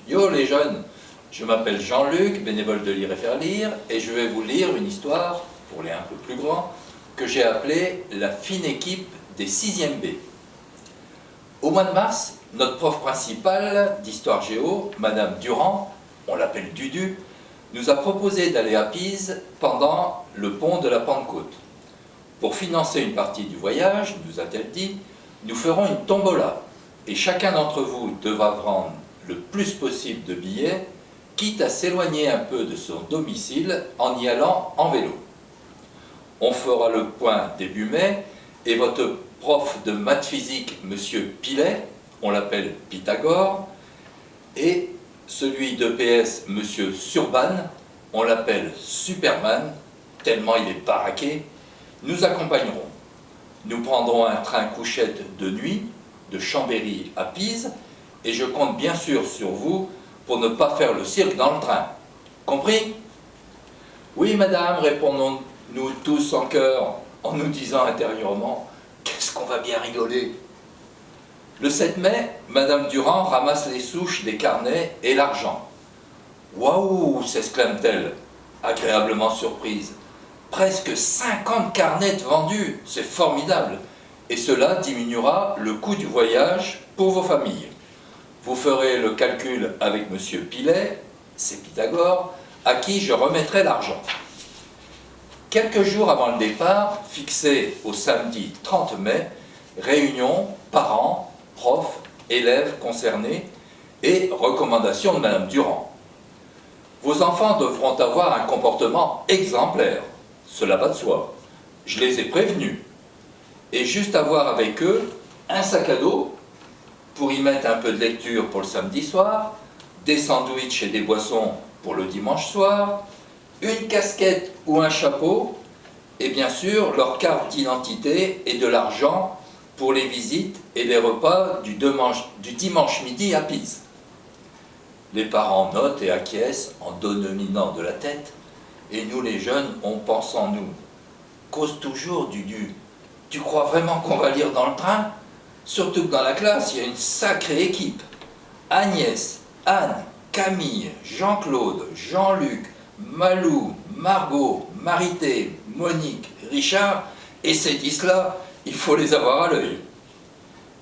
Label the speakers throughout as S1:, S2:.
S1: Yo les jeunes, je m'appelle Jean-Luc, bénévole de Lire et Faire Lire, et je vais vous lire une histoire, pour les un peu plus grands, que j'ai appelée « La fine équipe des 6e B ». Au mois de mars, notre prof principale d'histoire géo, Madame Durand, on l'appelle Dudu, nous a proposé d'aller à Pise pendant le pont de la Pentecôte. Pour financer une partie du voyage, nous a-t-elle dit, nous ferons une tombola, et chacun d'entre vous devra prendre le plus possible de billets, quitte à s'éloigner un peu de son domicile en y allant en vélo. On fera le point début mai, et votre prof de maths physique, Monsieur Pilet, on l'appelle Pythagore, et celui de PS, Monsieur Surban, on l'appelle Superman, tellement il est baraqué, nous accompagnerons. Nous prendrons un train couchette de nuit, de Chambéry à Pise, et je compte bien sûr sur vous pour ne pas faire le cirque dans le train. Compris? Oui, madame, répondons-nous tous en chœur, en nous disant intérieurement « Qu'est-ce qu'on va bien rigoler !» Le 7 mai, madame Durand ramasse les souches des carnets et l'argent. « Waouh !» s'exclame-t-elle, agréablement surprise. « Presque 50 carnets vendus, c'est formidable, et cela diminuera le coût du voyage pour vos familles. Vous ferez le calcul avec monsieur Pilet, c'est Pythagore, à qui je remettrai l'argent. » Quelques jours avant le départ, fixé au samedi 30 mai, réunion, parents, profs, élèves concernés et recommandations de madame Durand. Vos enfants devront avoir un comportement exemplaire, cela va de soi. Je les ai prévenus. Et juste avoir avec eux un sac à dos pour y mettre un peu de lecture pour le samedi soir, des sandwichs et des boissons pour le dimanche soir, une casquette ou un chapeau, et bien sûr leur carte d'identité et de l'argent pour les visites et les repas du dimanche midi à Pise. Les parents notent et acquiescent en dominant de la tête, et nous les jeunes, on pense en nous. Cause toujours, Dudu, tu crois vraiment qu'on va lire dans le train? Surtout que dans la classe, il y a une sacrée équipe. Agnès, Anne, Camille, Jean-Claude, Jean-Luc, Malou, Margot, Marité, Monique, Richard, et ces 10-là, il faut les avoir à l'œil.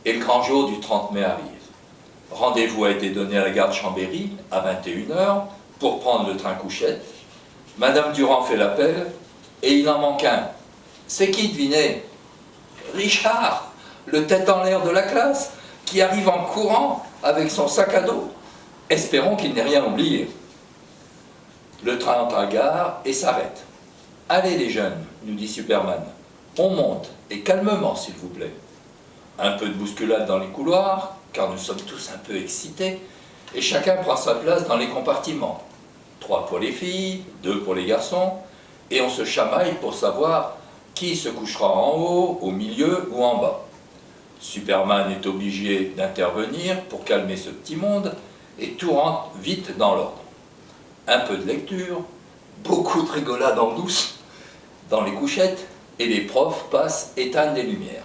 S1: Et le grand jour du 30 mai arrive. Rendez-vous a été donné à la gare de Chambéry à 21 h pour prendre le train couchette. Madame Durand fait l'appel et il en manque un. C'est qui, devinez? Richard, le tête en l'air de la classe, qui arrive en courant avec son sac à dos. Espérons qu'il n'ait rien oublié. Le train entre à gare et s'arrête. « Allez les jeunes, nous dit Superman, on monte, et calmement s'il vous plaît. » Un peu de bousculade dans les couloirs, car nous sommes tous un peu excités, et chacun prend sa place dans les compartiments. 3 pour les filles, 2 pour les garçons, et on se chamaille pour savoir qui se couchera en haut, au milieu ou en bas. Superman est obligé d'intervenir pour calmer ce petit monde, et tout rentre vite dans l'ordre. Un peu de lecture, beaucoup de rigolade en douce dans les couchettes, et les profs passent éteindre les lumières.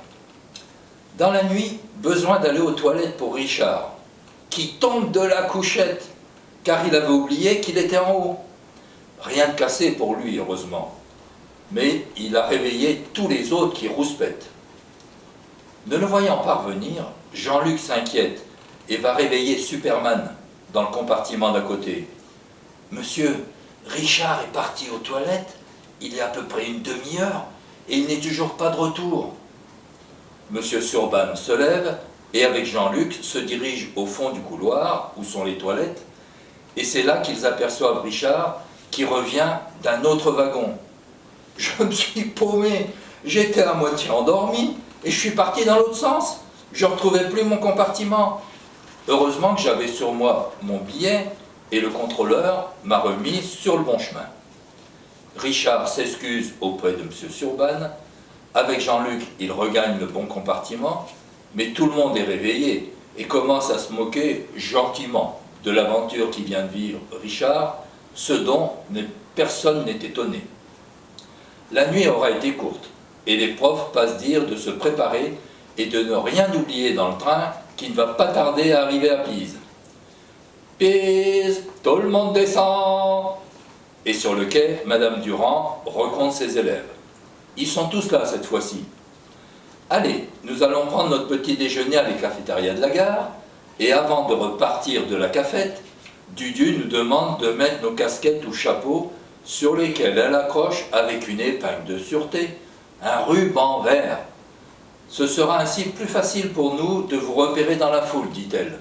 S1: Dans la nuit, besoin d'aller aux toilettes pour Richard, qui tombe de la couchette, car il avait oublié qu'il était en haut. Rien de cassé pour lui, heureusement, mais il a réveillé tous les autres qui rouspètent. Ne le voyant pas revenir, Jean-Luc s'inquiète et va réveiller Superman dans le compartiment d'à côté. « Monsieur, Richard est parti aux toilettes, il y a à peu près une demi-heure, et il n'est toujours pas de retour. » Monsieur Surban se lève et avec Jean-Luc se dirige au fond du couloir, où sont les toilettes, et c'est là qu'ils aperçoivent Richard qui revient d'un autre wagon. « Je me suis paumé, j'étais à moitié endormi, et je suis parti dans l'autre sens, je ne retrouvais plus mon compartiment. Heureusement que j'avais sur moi mon billet, et le contrôleur m'a remis sur le bon chemin. » Richard s'excuse auprès de M. Surban. Avec Jean-Luc, il regagne le bon compartiment, mais tout le monde est réveillé et commence à se moquer gentiment de l'aventure qui vient de vivre Richard, ce dont personne n'est étonné. La nuit aura été courte, et les profs passent dire de se préparer et de ne rien oublier dans le train qui ne va pas tarder à arriver à Pise. Pise, tout le monde descend. Et sur le quai, Madame Durand recompte ses élèves. Ils sont tous là cette fois-ci. Allez, nous allons prendre notre petit déjeuner à la cafétéria de la gare, et avant de repartir de la cafette, Dudu nous demande de mettre nos casquettes ou chapeaux sur lesquels elle accroche avec une épingle de sûreté un ruban vert. Ce sera ainsi plus facile pour nous de vous repérer dans la foule, dit-elle.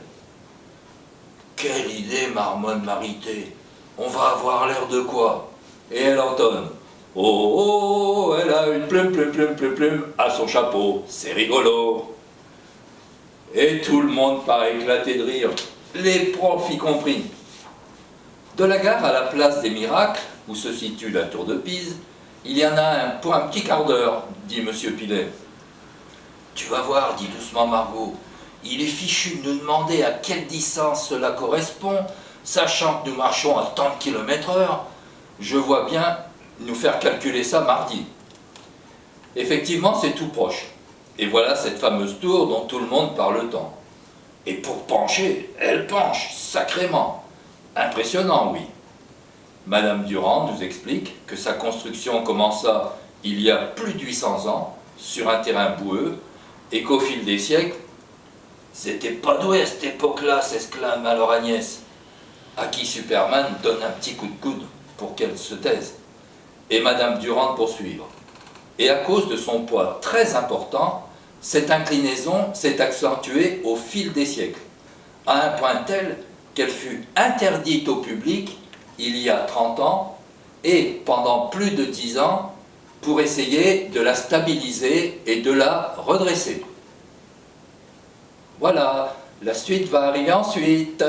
S1: Quelle idée, marmonne Marité. On va avoir l'air de quoi? Et elle entonne. Oh, oh, elle a une plume à son chapeau. C'est rigolo. Et tout le monde part éclater de rire, les profs y compris. De la gare à la place des Miracles, où se situe la tour de Pise, il y en a un pour un petit quart d'heure, dit M. Pilet. Tu vas voir, dit doucement Margot, il est fichu de nous demander à quelle distance cela correspond, sachant que nous marchons à tant de km/h. Je vois bien nous faire calculer ça mardi. Effectivement, c'est tout proche. Et voilà cette fameuse tour dont tout le monde parle tant. Et pour pencher, elle penche sacrément. Impressionnant, oui. Madame Durand nous explique que sa construction commença il y a plus de 800 ans sur un terrain boueux et qu'au fil des siècles, c'était pas doué à cette époque-là, s'exclame alors Agnès, à qui Superman donne un petit coup de coude pour qu'elle se taise. Et Madame Durand poursuivre. Et à cause de son poids très important, cette inclinaison s'est accentuée au fil des siècles, à un point tel qu'elle fut interdite au public il y a 30 ans et pendant plus de 10 ans pour essayer de la stabiliser et de la redresser. Voilà, la suite va arriver ensuite.